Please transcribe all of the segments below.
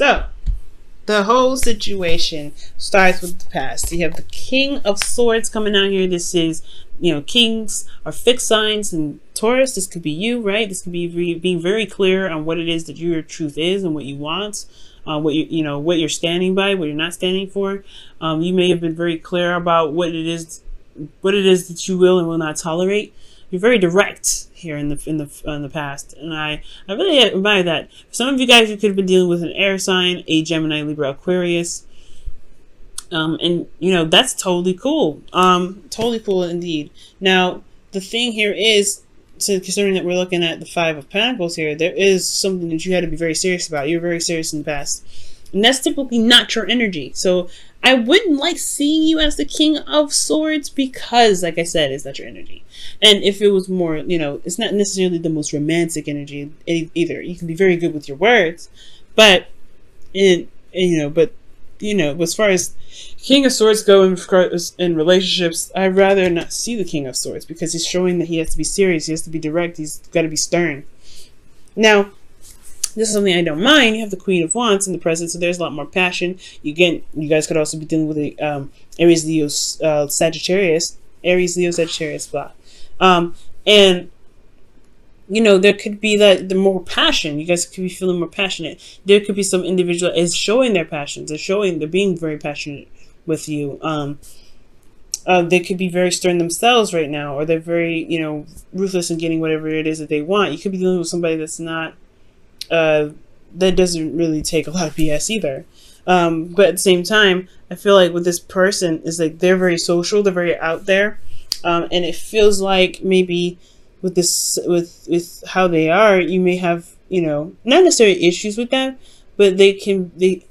So, the whole situation starts with the past. You have the King of Swords coming out here. This is, kings are fixed signs, and Taurus, this could be you, right? This could be being very clear on what it is that your truth is and what you want, what what you're standing by, what you're not standing for. You may have been very clear about what it is that you will and will not tolerate. You're very direct here in the past, and I really admire that. For some of you guys, you could have been dealing with an air sign, a Gemini, Libra, Aquarius, and that's totally cool. Totally cool indeed. Now, the thing here is, considering that we're looking at the Five of Pentacles here, there is something that you had to be very serious about. You're very serious in the past, and that's typically not your energy. So I wouldn't like seeing you as the King of Swords because, like I said, it's not your energy. And if it was more, it's not necessarily the most romantic energy either. You can be very good with your words, but as far as King of Swords go in relationships, I'd rather not see the King of Swords because he's showing that he has to be serious, he has to be direct, he's got to be stern. Now, this is something I don't mind. You have the Queen of Wands in the present, so there's a lot more passion. You guys could also be dealing with a Aries, Leo, Sagittarius, blah. And there could be the more passion. You guys could be feeling more passionate. There could be some individual is showing their passions. They're being very passionate with you. They could be very stern themselves right now, or they're very, ruthless in getting whatever it is that they want. You could be dealing with somebody that's not, that doesn't really take a lot of BS either. But at the same time, I feel like with this person is like they're very social, they're very out there, and it feels like maybe with this, with how they are, you may have not necessarily issues with them, but I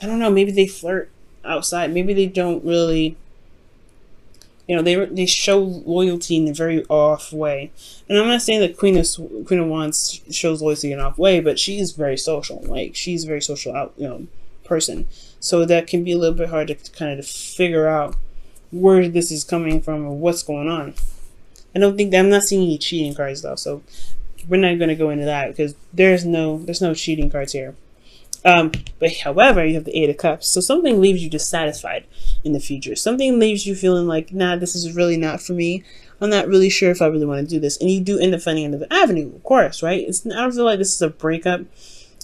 don't know, maybe they flirt outside, maybe they don't really. They show loyalty in a very off way, and I'm not saying that Queen of Wands shows loyalty in an off way, but she is very social. Like she's a very social person, so that can be a little bit hard to kind of figure out where this is coming from or what's going on. I'm not seeing any cheating cards though, so we're not going to go into that because there's no cheating cards here. But however, you have the Eight of Cups. So something leaves you dissatisfied in the future. Something leaves you feeling like, nah, this is really not for me. I'm not really sure if I really want to do this. And you do end up finding another avenue, of course, right? I don't feel like this is a breakup.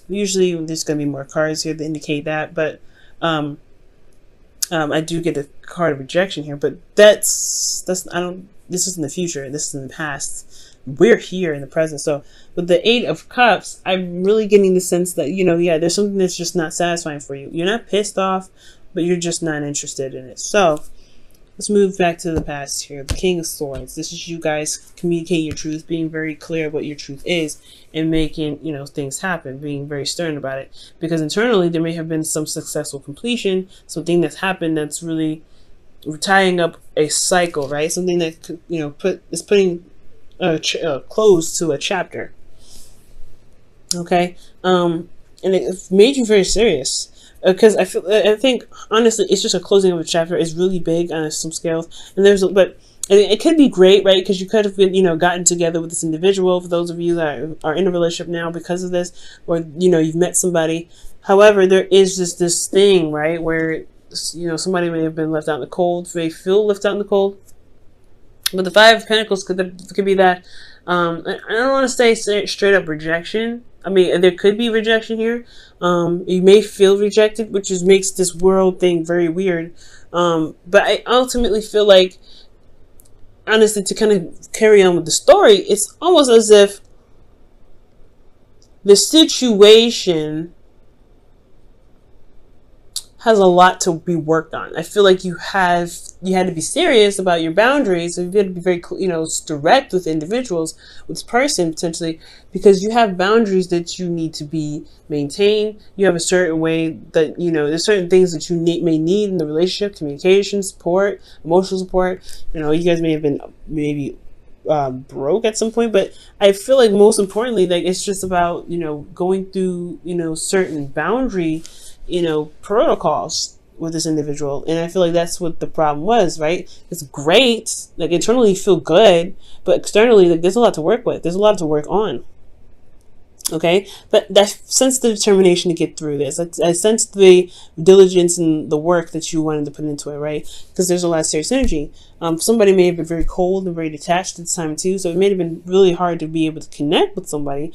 Usually there's going to be more cards here to indicate that. But I do get a card of rejection here. But this is in the future. This is in the past. We're here in the present. So with the Eight of Cups, I'm really getting the sense that, there's something that's just not satisfying for you. You're not pissed off, but you're just not interested in it. So let's move back to the past here. The King of Swords. This is you guys communicating your truth, being very clear what your truth is, and making, things happen, being very stern about it. Because internally, there may have been some successful completion, something that's happened that's really tying up a cycle, right? Something that, is putting close to a chapter. Okay, and it made you very serious because I think honestly it's just a closing of a chapter. It's really big on some scales, and but it could be great, right? Because you could have been gotten together with this individual. For those of you that are in a relationship now because of this, or you've met somebody. However, there is just this thing, right, where somebody may have been left out in the cold. May feel left out in the cold. But the Five of Pentacles could be that. I don't want to say straight up rejection. I mean, there could be rejection here. You may feel rejected, which makes this world thing very weird. But I ultimately feel like, honestly, to kind of carry on with the story, it's almost as if the situation has a lot to be worked on. I feel like you had to be serious about your boundaries. You had to be very, direct with individuals, with this person potentially, because you have boundaries that you need to be maintained. You have a certain way that, there's certain things that you may need in the relationship, communication, support, emotional support. You guys may have been broke at some point, but I feel like most importantly, like it's just about, going through, certain boundary protocols with this individual. And I feel like that's what the problem was, right? It's great, like internally you feel good, but externally, like there's a lot to work with. There's a lot to work on. Okay, but I sense the determination to get through this. I sense the diligence and the work that you wanted to put into it, right? Because there's a lot of serious energy. Somebody may have been very cold and very detached at the time too, so it may have been really hard to be able to connect with somebody.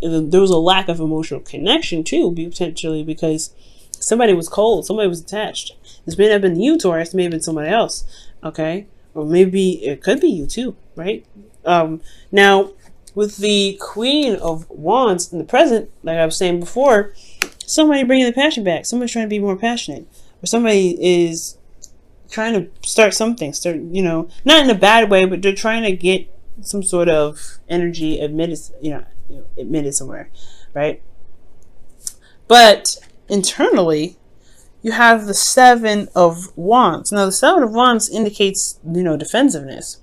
There was a lack of emotional connection too, potentially because somebody was cold, somebody was attached. This may not have been you, Taurus. It may have been somebody else. Okay, or maybe it could be you too, right? Now, with the Queen of Wands in the present, like I was saying before, somebody bringing the passion back. Somebody's trying to be more passionate, or somebody is trying to start something. Not in a bad way, but they're trying to get some sort of energy admitted somewhere, right? But internally, you have the Seven of Wands. Now, the Seven of Wands indicates, defensiveness.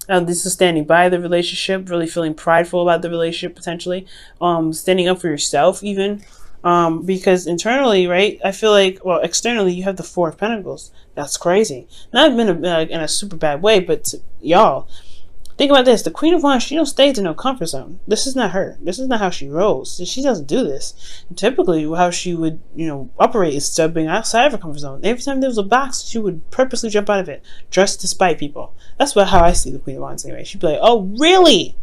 This is standing by the relationship, really feeling prideful about the relationship, potentially, standing up for yourself, even, because internally, right? I feel like, well, externally, you have the Four of Pentacles. That's crazy. Not in a super bad way, but y'all, think about this. The Queen of Wands, she don't stay to no comfort zone. This is not her. This is not how she rolls. She doesn't do this. And typically, how she would, operate is stepping outside of her comfort zone. Every time there was a box, she would purposely jump out of it, just to spite people. That's how I see the Queen of Wands anyway. She'd be like, oh, really?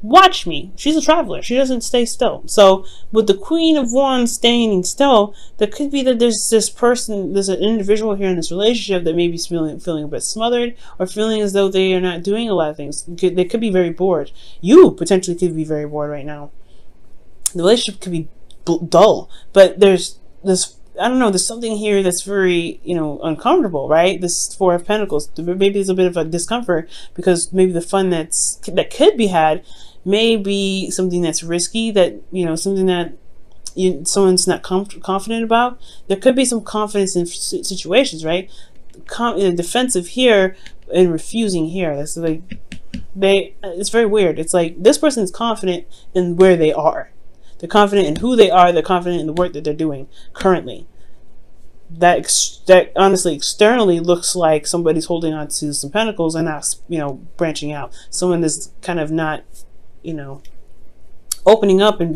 Watch me. She's a traveler. She doesn't stay still. So with the Queen of Wands staying still, there could be that there's an individual here in this relationship that may be feeling a bit smothered, or feeling as though they are not doing a lot of things. They could be very bored. You potentially could be very bored right now. The relationship could be dull, but there's this, I don't know, there's something here that's very, uncomfortable, right? This Four of Pentacles. Maybe there's a bit of a discomfort because maybe the fun that could be had may be something that's risky, that, something that someone's not confident about. There could be some confidence in situations, right? Defensive here and refusing here. That's like, it's very weird. It's like this person is confident in where they are. They're confident in who they are. They're confident in the work that they're doing currently. That honestly, externally looks like somebody's holding on to some pentacles and not, branching out. Someone is kind of not, opening up and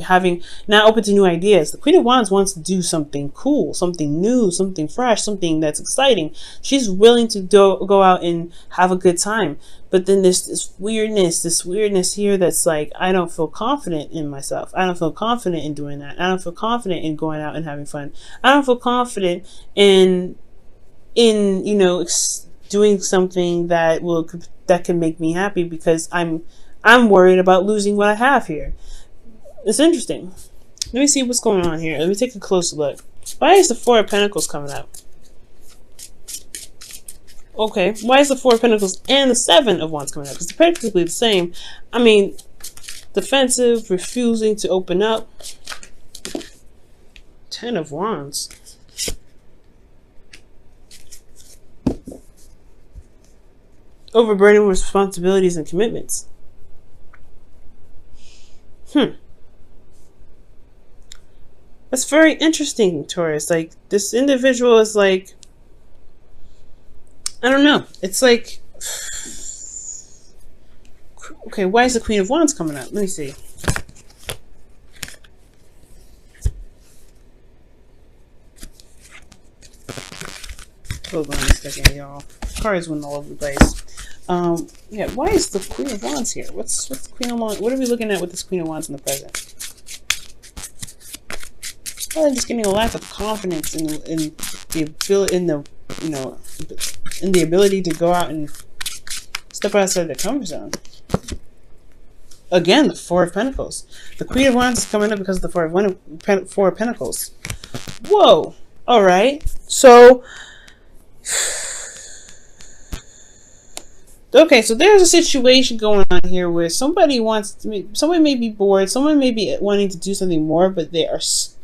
not open to new ideas. The Queen of Wands wants to do something cool, something new, something fresh, something that's exciting. She's willing to go out and have a good time. But then there's this weirdness here that's like, I don't feel confident in myself. I don't feel confident in doing that. I don't feel confident in going out and having fun. I don't feel confident in doing something that can make me happy, because I'm worried about losing what I have here. It's interesting. Let me see what's going on here. Let me take a closer look. Why is the Four of Pentacles coming up? Okay, why is the Four of Pentacles and the Seven of Wands coming up? Because they're practically the same. I mean, defensive, refusing to open up. Ten of Wands. Overburdened with responsibilities and commitments. That's very interesting, Taurus. Like, this individual is like, I don't know. It's like, okay, why is the Queen of Wands coming up? Let me see. Hold on a second, y'all. Cards went all over the place. Yeah, why is the Queen of Wands here? What's the Queen of Wands? What are we looking at with this Queen of Wands in the present? Probably just getting a lack of confidence in the ability to go out and step outside their comfort zone. Again, the Four of Pentacles. The Queen of Wands is coming up because of the Four of Pentacles. Whoa. All right. So, okay, so there's a situation going on here where somebody may be bored, someone may be wanting to do something more, but there's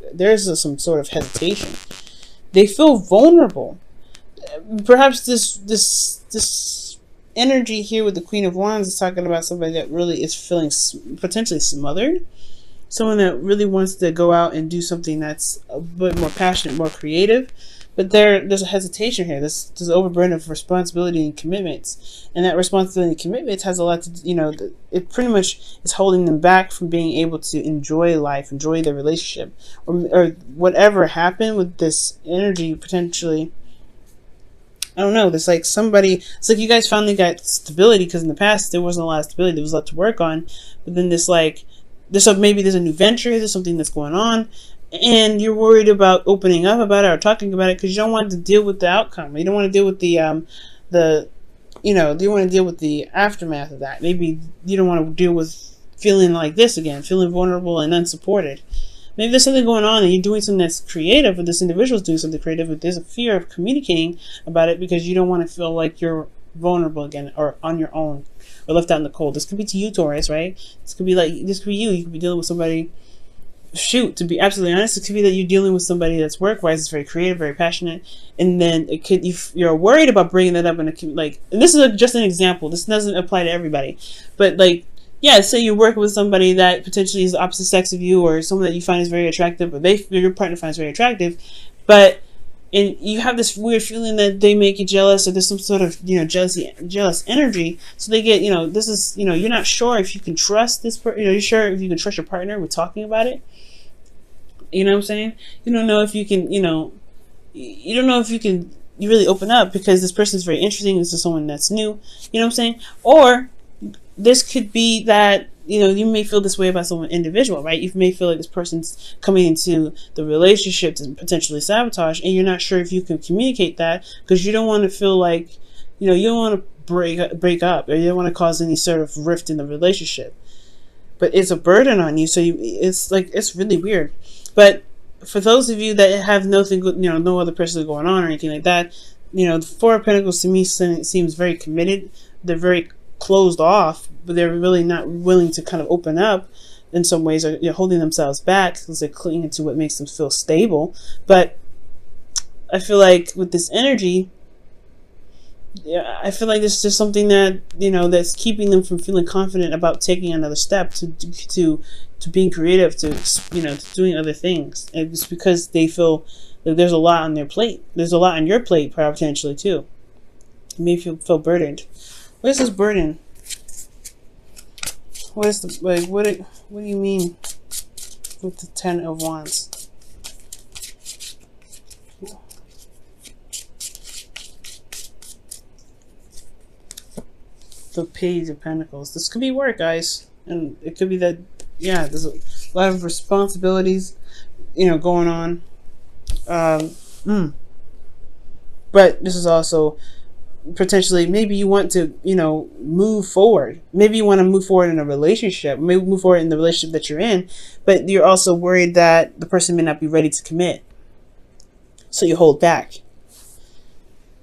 some sort of hesitation. They feel vulnerable. Perhaps this energy here with the Queen of Wands is talking about somebody that really is feeling potentially smothered. Someone that really wants to go out and do something that's a bit more passionate, more creative, But there's a hesitation here. There's an overburden of responsibility and commitments, and that responsibility and commitments has a lot to, it pretty much is holding them back from being able to enjoy life, enjoy their relationship, or whatever happened with this energy potentially. I don't know. There's like it's like you guys finally got stability, because in the past there wasn't a lot of stability. There was a lot to work on, but then maybe there's a new venture. There's something that's going on, and you're worried about opening up about it or talking about it because you don't want to deal with the outcome. You don't want to deal with do you want to deal with the aftermath of that? Maybe you don't want to deal with feeling like this again, feeling vulnerable and unsupported. Maybe there's something going on and you're doing something that's creative, or this individual's doing something creative, but there's a fear of communicating about it because you don't want to feel like you're vulnerable again or on your own or left out in the cold. This could be to you, Taurus, right? This could be you. You could be dealing with somebody. To be absolutely honest, it could be that you're dealing with somebody that's work-wise, is very creative, very passionate, and then you're worried about bringing that up in and this is just an example. This doesn't apply to everybody, but say you're working with somebody that potentially is the opposite sex of you, or someone that you find is very attractive, or your partner finds very attractive, and you have this weird feeling that they make you jealous, or there's some sort of jealous energy. So they get this is you're not sure if you can trust this person. You're sure if you can trust your partner with talking about it. You know what I'm saying? You don't know if you can. You don't know if you can. You really open up because this person is very interesting. This is someone that's new. You know what I'm saying? Or this could be that you may feel this way about someone individual, right? You may feel like this person's coming into the relationship to potentially sabotage, and you're not sure if you can communicate that because you don't want to feel like, you don't want to break up, or you don't want to cause any sort of rift in the relationship. But it's a burden on you, so it's really weird. But for those of you that have nothing, no other person going on or anything like that, the Four of Pentacles to me seems very committed. They're very closed off, but they're really not willing to kind of open up in some ways, or holding themselves back because they're clinging to what makes them feel stable. But I feel like with this energy, I feel like there's just something that that's keeping them from feeling confident about taking another step to being creative, to doing other things. And it's because they feel like there's a lot on their plate. There's a lot on your plate potentially too. You may feel burdened. What is this burden? What is what do you mean with the Ten of Wands? The Page of Pentacles. This could be work, guys, and it could be that there's a lot of responsibilities, going on. But this is also potentially maybe you want to move forward. Maybe you want to move forward in a relationship. Maybe move forward in the relationship that you're in, but you're also worried that the person may not be ready to commit, so you hold back.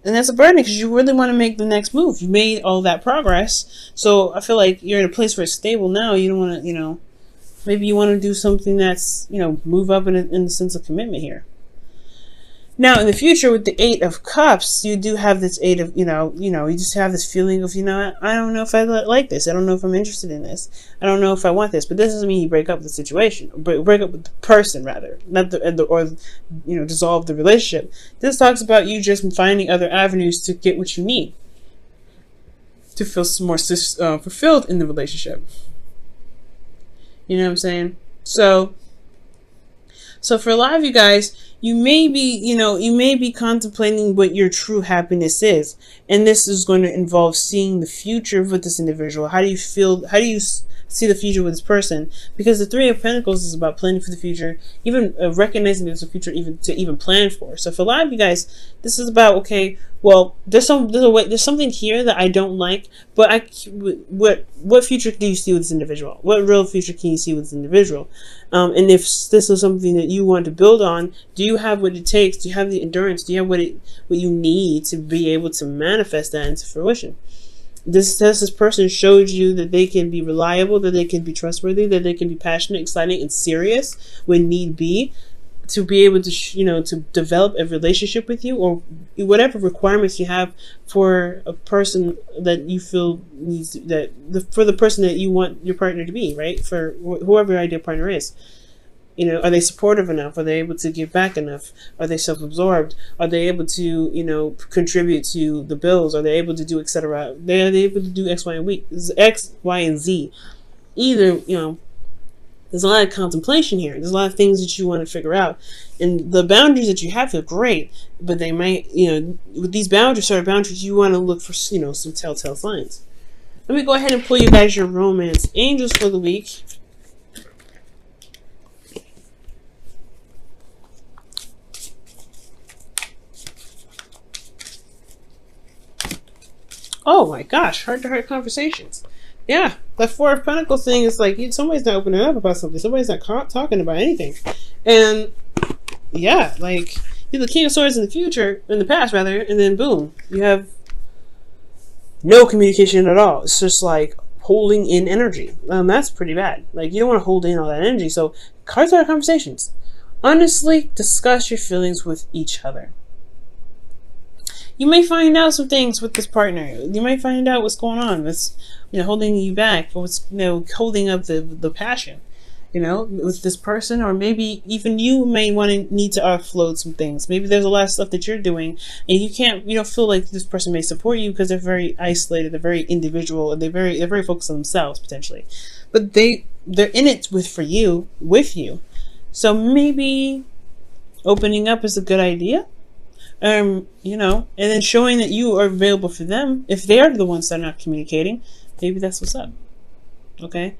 And that's a burden because you really want to make the next move. You made all that progress. So I feel like you're in a place where it's stable now. You don't want to, maybe you want to do something that's, move up in the sense of commitment here. Now, in the future, with the Eight of Cups, you do have this Eight of, you just have this feeling of, I don't know if I like this. I don't know if I'm interested in this. I don't know if I want this. But this doesn't mean you break up with the situation. Break up with the person, rather. Not dissolve the relationship. This talks about you just finding other avenues to get what you need. To feel more fulfilled in the relationship. You know what I'm saying? So for a lot of you guys, you may be contemplating what your true happiness is. And this is going to involve seeing the future with this individual. How do you feel? How do you see the future with this person? Because the Three of Pentacles is about planning for the future, even recognizing there's a future even plan for. So for a lot of you guys, this is about, okay, well, there's something here that I don't like, but what future do you see with this individual? What real future can you see with this individual? And if this is something that you want to build on, do you have what it takes? Do you have the endurance? Do you have what you need to be able to manifest that into fruition? This person showed you that they can be reliable, that they can be trustworthy, that they can be passionate, exciting, and serious when need be, to be able to to develop a relationship with you, or whatever requirements you have for a person that you feel needs for the person that you want your partner to be, right? For whoever your ideal partner is. You know, are they supportive enough? Are they able to give back enough? Are they self-absorbed? Are they able to, you know, contribute to the bills? Are they able to do etc.? Are they able to do X, Y, and X, Y, and Z? Either, you know, there's a lot of contemplation here. There's a lot of things that you want to figure out. And the boundaries that you have feel great, but they might, you know, with these boundaries, sort of boundaries, you want to look for, you know, some telltale signs. Let me go ahead and pull you guys your romance angels for the week. Oh my gosh, heart-to-heart conversations. Yeah, that Four of Pentacles thing is like somebody's not opening up about something. Somebody's not talking about anything. And yeah, like you're the King of Swords in the past rather, and then boom, you have no communication at all. It's just like holding in energy. That's pretty bad. Like you don't want to hold in all that energy. So heart-to-heart conversations. Honestly, discuss your feelings with each other. You may find out some things with this partner. You might find out what's going on. That's, you know, holding you back, or what's, you know, holding up the passion, you know, with this person. Or maybe even you may need to offload some things. Maybe there's a lot of stuff that you're doing and you can't, you know, feel like this person may support you because they're very isolated, they're very individual, and they're very focused on themselves potentially. But they're in it with you. So maybe opening up is a good idea. You know, and then showing that you are available for them. If they are the ones that are not communicating, maybe that's what's up. Okay,